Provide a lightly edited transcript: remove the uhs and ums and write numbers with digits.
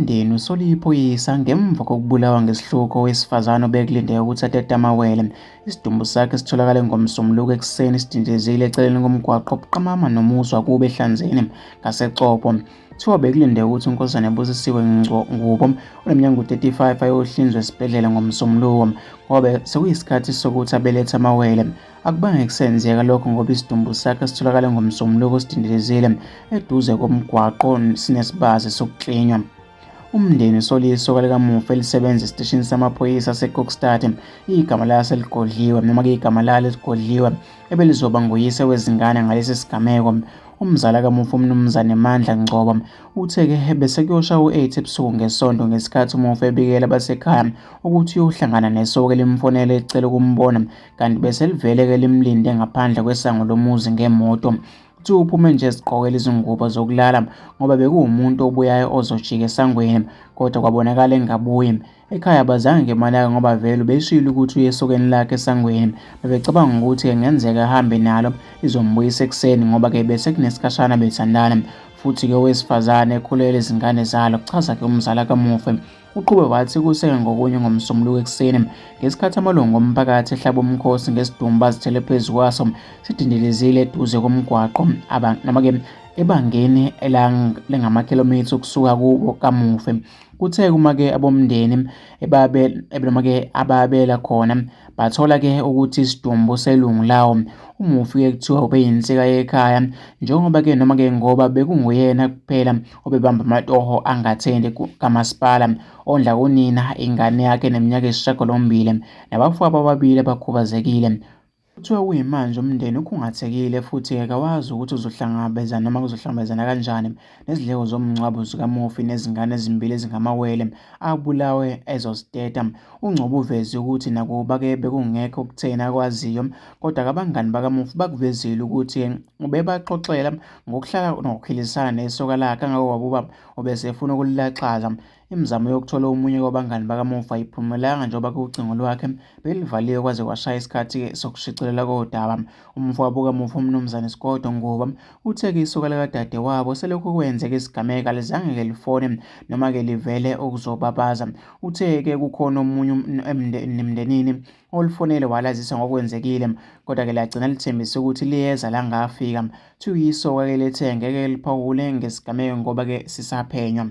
Umndeni usola iphoyisa ngemva kokubulawa ngesihluku owesifazane obekulindele ukuthi atete amawele. Isidumbu sakhe sitholakale ngomsombuluko ekuseni sidindizile eceleni komgwaqo obuqamama nomuzi wakubo eHlanzeni ngaseCopho. Kuthiwa bekulindele ukuthi unkosazane Busisiwe Ngubo oneminyaka u-35 ayohlinzwa esibhedlela ngomsombuluko ngoba sekuyisikhathi sokuthi abelethe amawele. Akubange kusenzeka lokho ngoba isidumbu sakhe sitholakale ngomsombuluko sidindizile eduze komgwaqo sinesibazi sokuklinywa. Umndeni usola isoka likamufa elisebenza esiteshini samaphoyisa aseKokstad igama lase ligodliwe noma-ke igama lalo ligodliwe ebelizoba nguyise wezingane ngalesi sigameko. Umzala kamufa umnumzane Mandla Ngcobo uthe-ke bese kuyoshaya u-8 ebusuku ngesonto ngesikhathi umufa ebikela abasekhaya ukuthi uyohlangana nesoka elimfonela ecela ukumbona, kanti bese livele-ke limlinde ngaphandle kwesango lomuzi ngemoto. Kuthiwa uphume nje eziqokela izingubo zokulala ngoba bekuwumuntu obuyayo ozojika esangweni, kodwa kwabonakala engabuyi. Ekhaya abazange ngemalanga ngoba vele ubeshilo ukuthi uye esokeni lakhe esangweni. Bebecabanga ukuthi kungenzeka ahambe nalo lizombuyisa ekuseni ngoba-ke bese kunesikhashana bethandana. Futhi-ke owesifazane ekhulelwe izingane zalo, kuchaza-ke umzala kamufa. Uqhube wathi kuseke ngokunye ngomsombuluko ekuseni ngesikhathi amalungu omphakathi ehlaba umkhosi ngesidumbu bazithele phezu kwaso sidindilizile eduze komgwaqo noma-ke ebangeni elangamakhilomitha ukusuka kubo kamufa. Kuthe uma-ke abomndeni ababela khona bathola-ke ukuthi isidumbu selungu lawo umufi-ke kuthiwa ubeyinsika yekhaya njengoba-ke noma-ke ngoba bekunguyena kuphela obebamba amatoho angathende kamasipala ondla unina, ingane yakhe neminyaka eyisishiyagalombili nabafowabo ababili abakhubazekile. Kuthiwa kuyimanje umndeni ukhungathekile futhi akawazi ukuthi uzohlangabezana noma kuzohlangabezana kanjani nezindleko zomngcwabo zikamufi nezingane ezimbili ezingamawele abulawe ezoteta. UNgcobo uveze ukuthi nakuba-ke bekungekho okutheni akwaziyo, kodwa abangani bakamufi bakuvezile ukuthi ubebaxoxela ngokuhlala nokuphilisana nesoka lakhe angakwabo ubesefuna ukulilaxaza. Imizamo yokuthola omunye wabangani bakamufi ayiphumelanga njengoba ucingo lwakhe belivaliwe kwaze kwashaya isikhathi sokushicilela kodaba. Umfowabo kamufi umnumzane Sigodo Ngubo uthe-ke isoka likadadewabo selokhu kwenzeka isigameko alizange-ke lifone noma-ke livele ukuzobabaza. Uthe-ke kukhona omunye emndenini olifonele walazisa ngokwenzekile, kodwa-ke lagcina lithembise ukuthi liyeza la ngafika. Kuthiwa isoka-ke lethe ngeke liphawule ngesigameko ngoba-ke sisaphenywa.